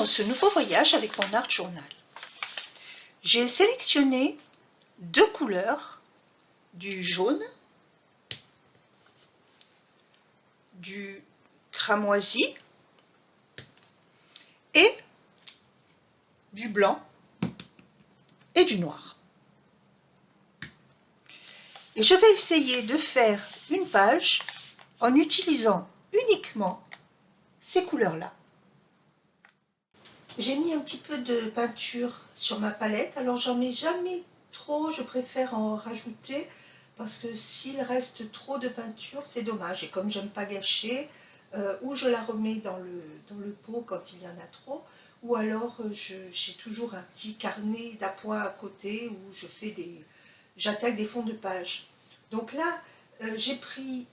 dans ce nouveau voyage avec mon art journal. J'ai sélectionné deux couleurs, du jaune, du cramoisi et du blanc et du noir. Et je vais essayer de faire une page en utilisant uniquement ces couleurs-là. J'ai mis un petit peu de peinture sur ma palette, alors j'en mets jamais trop, je préfère en rajouter parce que s'il reste trop de peinture, c'est dommage. Et comme j'aime pas gâcher, ou je la remets dans le pot quand il y en a trop, ou alors j'ai toujours un petit carnet d'appoint à côté où j'attaque des fonds de page. Donc là, j'ai pris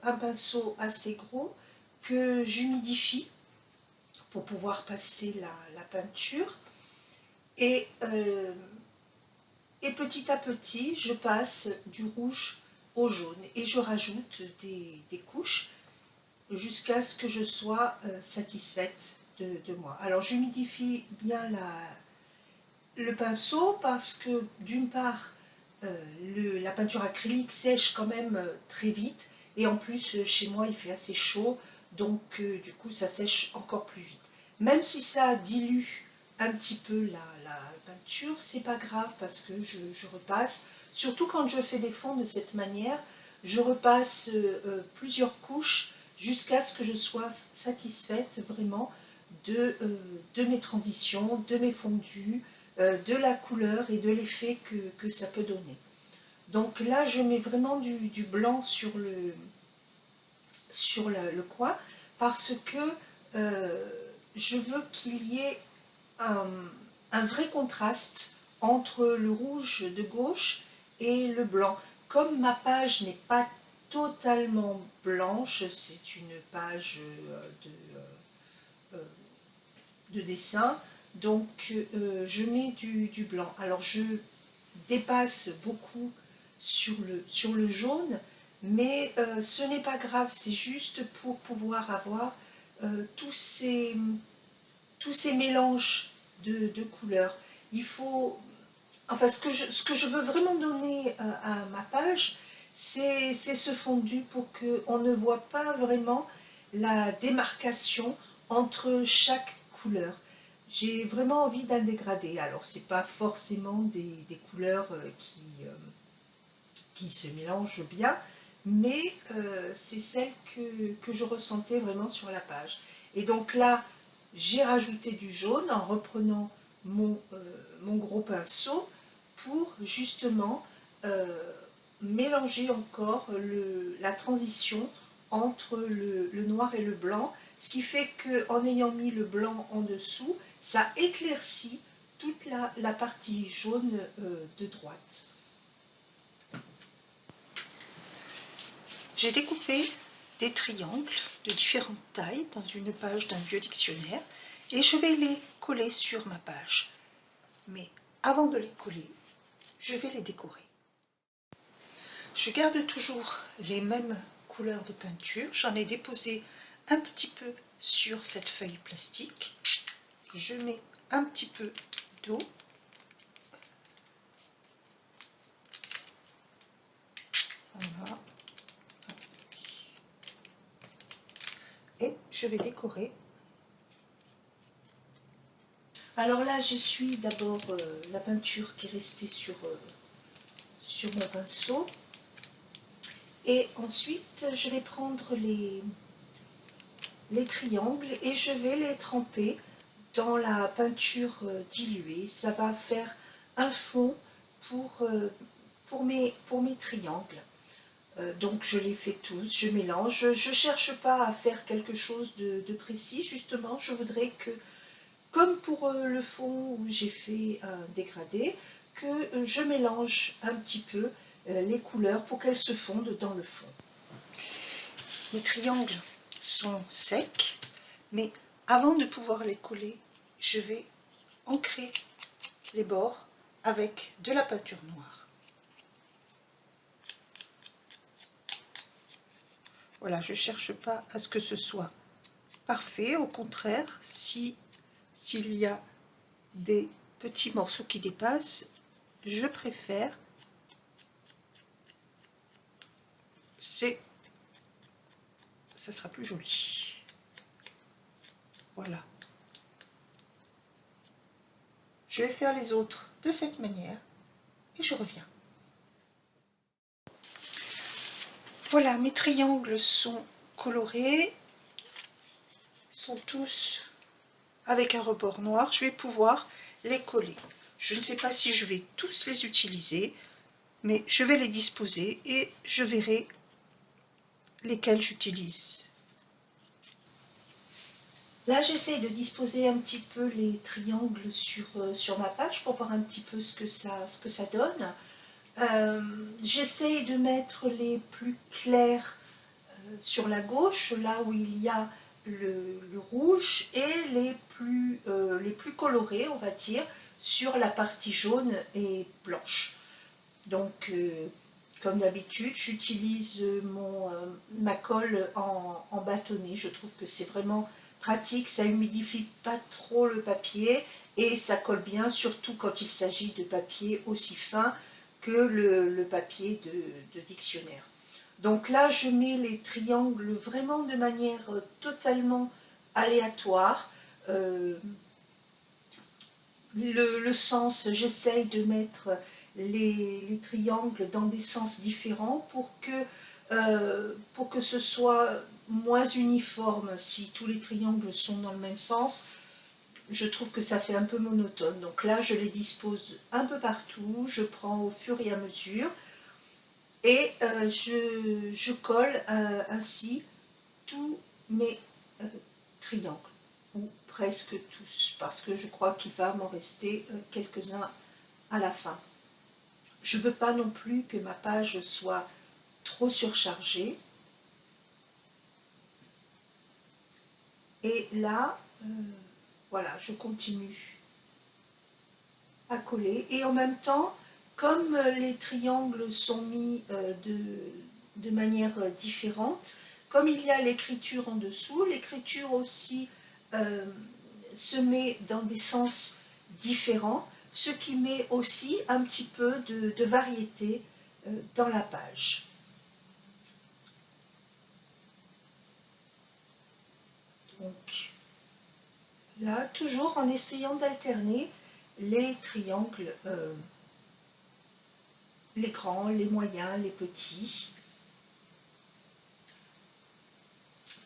un pinceau assez gros que j'humidifie pour pouvoir passer la peinture et petit à petit je passe du rouge au jaune et je rajoute des couches jusqu'à ce que je sois satisfaite de moi. Alors j'humidifie bien le pinceau parce que d'une part la peinture acrylique sèche quand même très vite et en plus chez moi il fait assez chaud, donc du coup ça sèche encore plus vite. Même si ça dilue un petit peu la peinture, c'est pas grave parce que je repasse, surtout quand je fais des fonds de cette manière, je repasse plusieurs couches jusqu'à ce que je sois satisfaite vraiment de mes transitions, de mes fondus, de la couleur et de l'effet que ça peut donner. Donc là, je mets vraiment du blanc sur le coin parce que je veux qu'il y ait un vrai contraste entre le rouge de gauche et le blanc. Comme ma page n'est pas totalement blanche, c'est une page de dessin, donc je mets du blanc. Alors je dépasse beaucoup sur le jaune, mais ce n'est pas grave, c'est juste pour pouvoir avoir tous ces mélanges de couleurs. Il faut, enfin ce que je veux vraiment donner à ma page, c'est ce fondu pour qu'on ne voit pas vraiment la démarcation entre chaque couleur. J'ai vraiment envie d'un dégradé. Alors c'est pas forcément des couleurs qui se mélangent bien, mais c'est celle que je ressentais vraiment sur la page. Et donc là, j'ai rajouté du jaune en reprenant mon gros pinceau pour justement mélanger encore la transition entre le noir et le blanc, ce qui fait qu'en ayant mis le blanc en dessous, ça éclaircit toute la partie jaune de droite. J'ai découpé des triangles de différentes tailles dans une page d'un vieux dictionnaire et je vais les coller sur ma page. Mais avant de les coller, je vais les décorer. Je garde toujours les mêmes couleurs de peinture. J'en ai déposé un petit peu sur cette feuille plastique. Je mets un petit peu d'eau. Voilà. Et je vais décorer. Alors là, j'essuie d'abord la peinture qui est restée sur mon pinceau. Et ensuite, je vais prendre les triangles et je vais les tremper dans la peinture diluée. Ça va faire un fond pour mes triangles. Donc je les fais tous, je mélange. Je ne cherche pas à faire quelque chose de précis, justement. Je voudrais que, comme pour le fond où j'ai fait un dégradé, que je mélange un petit peu les couleurs pour qu'elles se fondent dans le fond. Les triangles sont secs, mais avant de pouvoir les coller, je vais ancrer les bords avec de la peinture noire. Voilà, je ne cherche pas à ce que ce soit parfait, au contraire, si s'il y a des petits morceaux qui dépassent, je préfère, ça sera plus joli. Voilà. Je vais faire les autres de cette manière et je reviens. Voilà, mes triangles sont colorés, sont tous avec un rebord noir. Je vais pouvoir les coller. Je ne sais pas si je vais tous les utiliser, mais je vais les disposer et je verrai lesquels j'utilise. Là, j'essaie de disposer un petit peu les triangles sur ma page pour voir un petit peu ce que ça donne. J'essaie de mettre les plus clairs sur la gauche, là où il y a le rouge, et les plus colorés, on va dire, sur la partie jaune et blanche. Donc, comme d'habitude, j'utilise ma colle en bâtonnet. Je trouve que c'est vraiment pratique, ça humidifie pas trop le papier et ça colle bien, surtout quand il s'agit de papier aussi fin que le papier de dictionnaire. Donc là, je mets les triangles vraiment de manière totalement aléatoire. Le sens, j'essaye de mettre les triangles dans des sens différents pour que ce soit moins uniforme. Si tous les triangles sont dans le même sens, je trouve que ça fait un peu monotone. Donc là, je les dispose un peu partout, je prends au fur et à mesure et je colle ainsi tous mes triangles, ou presque tous, parce que je crois qu'il va m'en rester quelques-uns à la fin. Je ne veux pas non plus que ma page soit trop surchargée. Et là, voilà, je continue à coller. Et en même temps, comme les triangles sont mis de manière différente, comme il y a l'écriture en dessous, l'écriture aussi se met dans des sens différents, ce qui met aussi un petit peu de variété dans la page. Donc là, toujours en essayant d'alterner les triangles, les grands, les moyens, les petits.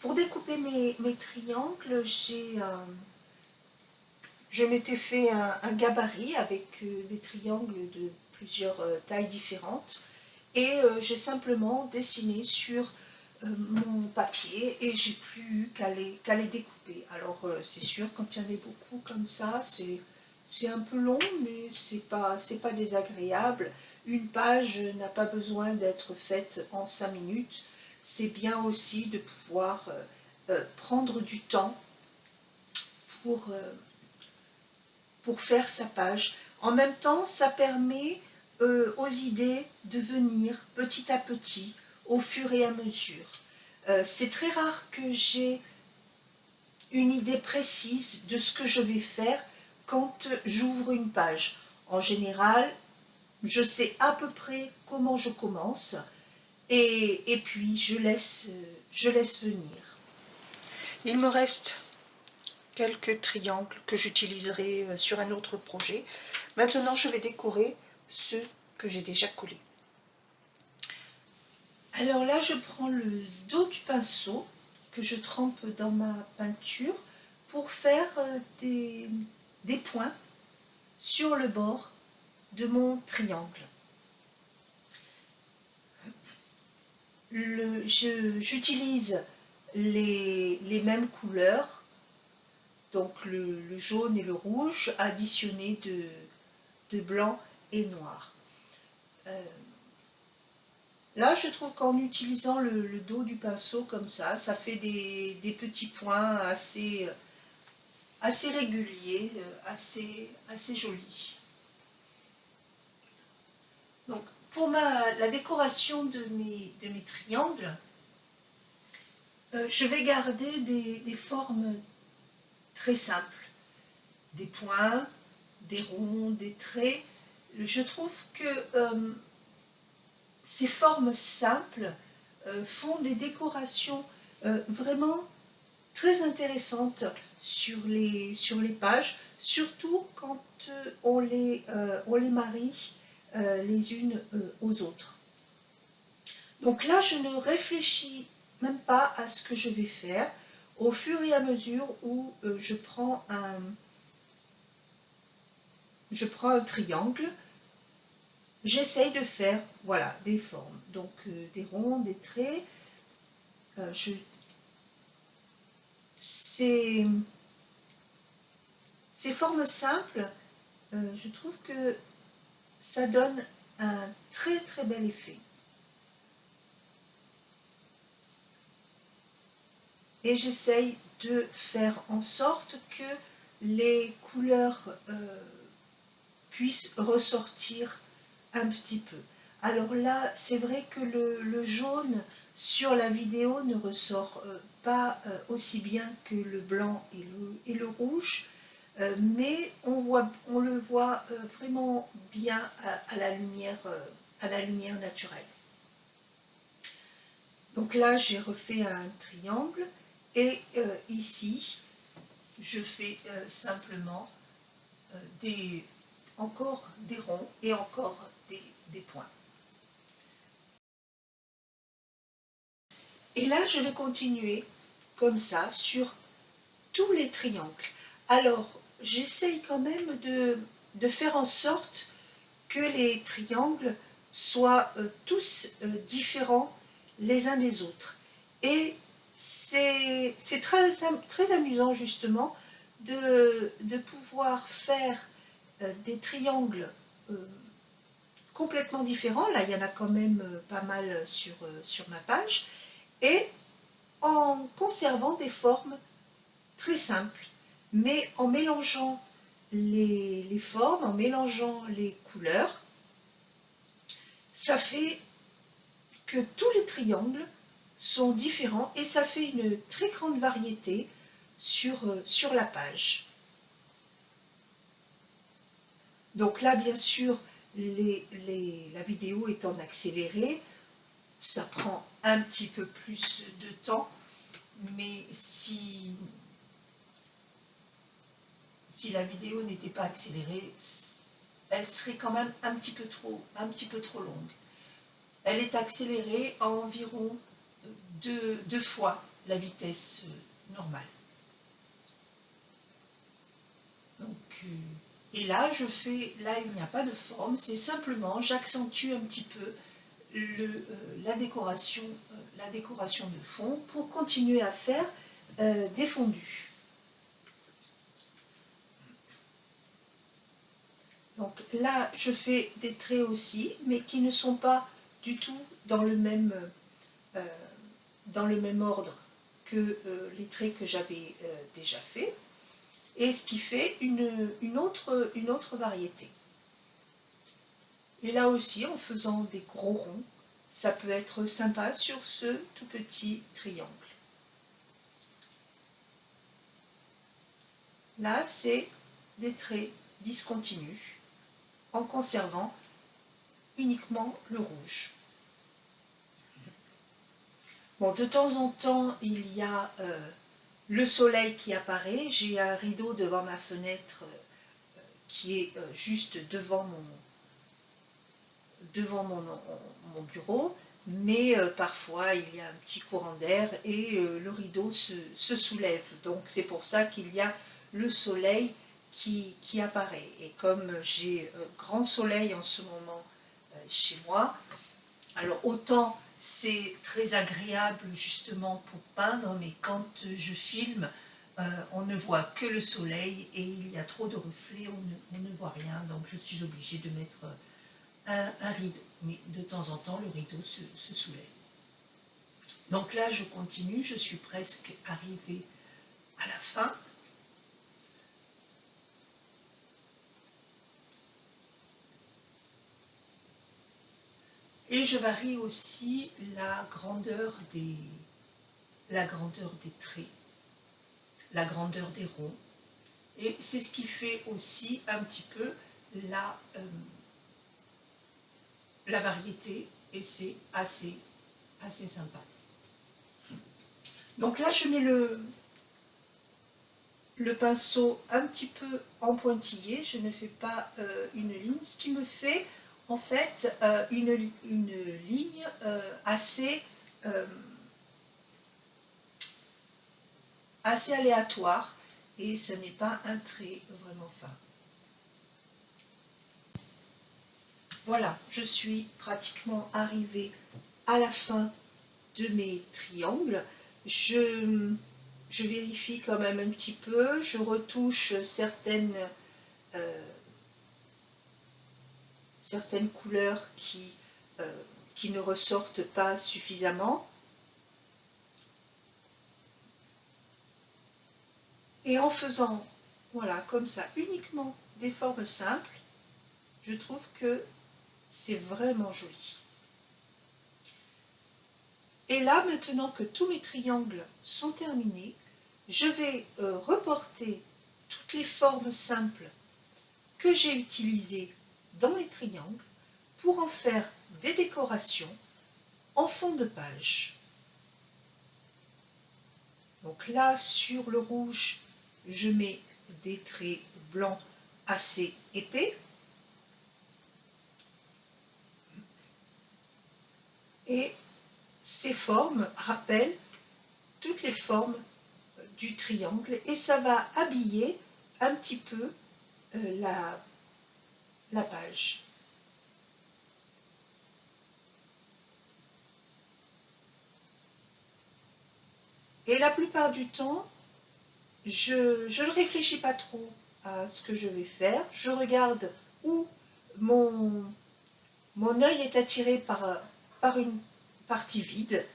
Pour découper mes triangles, je m'étais fait un gabarit avec des triangles de plusieurs tailles différentes et j'ai simplement dessiné sur mon papier et j'ai plus eu qu'à les découper. Alors c'est sûr, quand il y en a beaucoup comme ça, c'est un peu long, mais c'est pas désagréable. Une page n'a pas besoin d'être faite en 5 minutes. C'est bien aussi de pouvoir prendre du temps pour faire sa page. En même temps, ça permet aux idées de venir petit à petit, au fur et à mesure. C'est très rare que j'ai une idée précise de ce que je vais faire quand j'ouvre une page. En général, je sais à peu près comment je commence et puis je laisse venir. Il me reste quelques triangles que j'utiliserai sur un autre projet. Maintenant, je vais décorer ceux que j'ai déjà collés. Alors là, je prends le dos du pinceau que je trempe dans ma peinture pour faire des points sur le bord de mon triangle. J'utilise les mêmes couleurs, donc le jaune et le rouge, additionnés de blanc et noir. Là, je trouve qu'en utilisant le dos du pinceau comme ça fait des petits points assez réguliers, assez jolis. Donc, pour la décoration de mes triangles, je vais garder des formes très simples. des points, des ronds, des traits. Je trouve que ces formes simples font des décorations vraiment très intéressantes sur les pages, surtout quand on les marie les unes aux autres. Donc là, je ne réfléchis même pas à ce que je vais faire au fur et à mesure où je prends un triangle. J'essaye de faire, voilà, des formes, donc des ronds, des traits. Ces formes simples, je trouve que ça donne un très très bel effet. Et j'essaye de faire en sorte que les couleurs puissent ressortir un petit peu. Alors là, c'est vrai que le jaune sur la vidéo ne ressort pas aussi bien que le blanc et le rouge, mais on le voit vraiment bien à la lumière naturelle. Donc là, j'ai refait un triangle et ici, je fais simplement encore des ronds et encore des points. Et là, je vais continuer comme ça sur tous les triangles. Alors, j'essaye quand même de faire en sorte que les triangles soient tous différents les uns des autres. Et c'est très amusant justement de pouvoir faire des triangles complètement différents. Là, il y en a quand même pas mal sur ma page. Et en conservant des formes très simples, mais en mélangeant les formes, en mélangeant les couleurs, ça fait que tous les triangles sont différents et ça fait une très grande variété sur la page. Donc là, bien sûr, la vidéo est en accéléré, ça prend un petit peu plus de temps, mais si la vidéo n'était pas accélérée, elle serait quand même un petit peu trop longue. Elle est accélérée à environ deux fois la vitesse normale. Donc, et là, il n'y a pas de forme, c'est simplement, j'accentue un petit peu la décoration de fond pour continuer à faire des fondus. Donc là, je fais des traits aussi, mais qui ne sont pas du tout dans le même ordre que les traits que j'avais déjà fait, et ce qui fait une autre variété. Et là aussi, en faisant des gros ronds, ça peut être sympa sur ce tout petit triangle. Là, c'est des traits discontinus en conservant uniquement le rouge. Bon, de temps en temps, il y a le soleil qui apparaît. J'ai un rideau devant ma fenêtre qui est juste devant mon bureau, mais parfois il y a un petit courant d'air et le rideau se soulève. Donc c'est pour ça qu'il y a le soleil qui apparaît. Et comme j'ai grand soleil en ce moment chez moi, alors autant c'est très agréable justement pour peindre, mais quand je filme, on ne voit que le soleil et il y a trop de reflets, on ne voit rien, donc je suis obligée de mettre un rideau. Mais de temps en temps, le rideau se soulève. Donc là, je continue, je suis presque arrivée à la fin. Et je varie aussi la grandeur des traits, la grandeur des ronds. Et c'est ce qui fait aussi un petit peu la variété, et c'est assez sympa. Donc là, je mets le pinceau un petit peu en pointillé, je ne fais pas une ligne, ce qui me fait en fait une ligne euh, assez aléatoire, et ce n'est pas un trait vraiment fin. Voilà, je suis pratiquement arrivée à la fin de mes triangles. Je vérifie quand même un petit peu, je retouche euh, certaines couleurs qui ne ressortent pas suffisamment. Et en faisant, voilà, comme ça, uniquement des formes simples, je trouve que c'est vraiment joli. Et là, maintenant que tous mes triangles sont terminés, je vais reporter toutes les formes simples que j'ai utilisées dans les triangles pour en faire des décorations en fond de page. Donc là, sur le rouge, je mets des traits blancs assez épais. Et ces formes rappellent toutes les formes du triangle, et ça va habiller un petit peu la page. Et la plupart du temps, je ne réfléchis pas trop à ce que je vais faire. Je regarde où mon œil est attiré par une partie vide,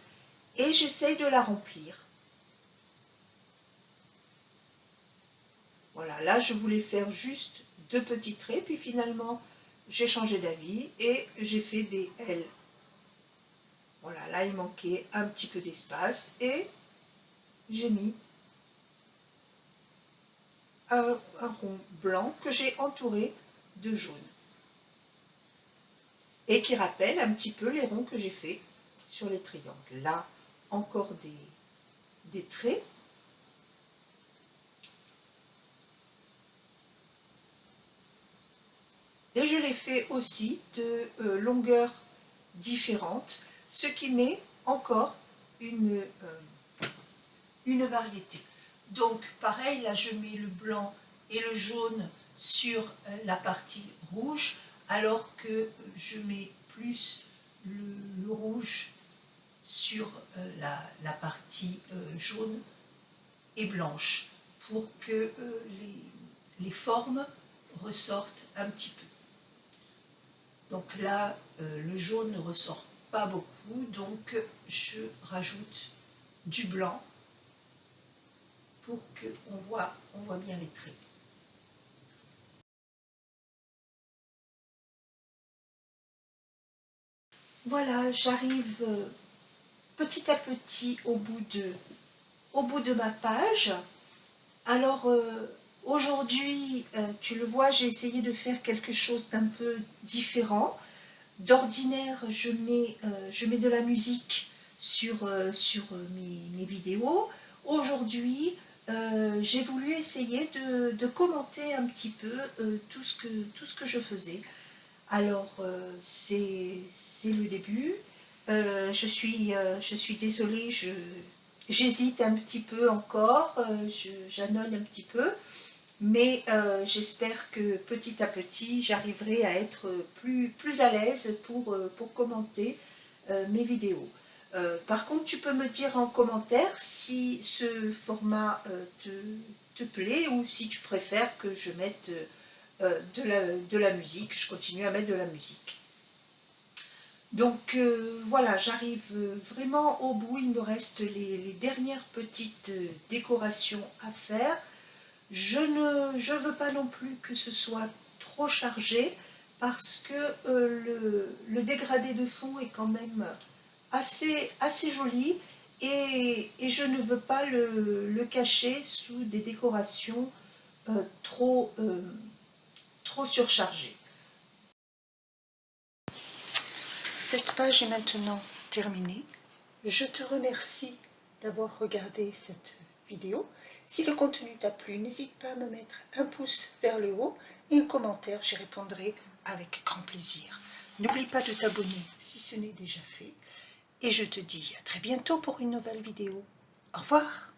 et j'essaye de la remplir. Voilà, là je voulais faire juste 2 petits traits, puis finalement j'ai changé d'avis et j'ai fait des L. Voilà, là il manquait un petit peu d'espace, et j'ai mis un rond blanc que j'ai entouré de jaune, et qui rappelle un petit peu les ronds que j'ai fait sur les triangles. Là, encore des traits. Et je l'ai fait aussi de longueurs différentes, ce qui met encore une variété. Donc pareil, là je mets le blanc et le jaune sur la partie rouge, alors que je mets plus le rouge sur la partie jaune et blanche, pour que les formes ressortent un petit peu. Donc là, le jaune ne ressort pas beaucoup, donc je rajoute du blanc pour qu'on voit bien les traits. Voilà, j'arrive petit à petit au bout de ma page. Alors aujourd'hui, tu le vois, j'ai essayé de faire quelque chose d'un peu différent. D'ordinaire, je mets de la musique sur mes vidéos. Aujourd'hui, j'ai voulu essayer de commenter un petit peu tout ce que je faisais. Alors, c'est le début. Je suis désolée, j'hésite un petit peu encore, j'annonce un petit peu, mais j'espère que petit à petit, j'arriverai à être plus à l'aise pour commenter mes vidéos. Par contre, tu peux me dire en commentaire si ce format te plaît, ou si tu préfères que je mette de la musique, je continue à mettre de la musique. Donc voilà, j'arrive vraiment au bout, il me reste les dernières petites décorations à faire. Je ne veux pas non plus que ce soit trop chargé, parce que le dégradé de fond est quand même assez joli, et je ne veux pas le cacher sous des décorations trop surchargée. Cette page est maintenant terminée. Je te remercie d'avoir regardé cette vidéo. Si le contenu t'a plu, n'hésite pas à me mettre un pouce vers le haut et un commentaire, j'y répondrai avec grand plaisir. N'oublie pas de t'abonner si ce n'est déjà fait. Et je te dis à très bientôt pour une nouvelle vidéo. Au revoir.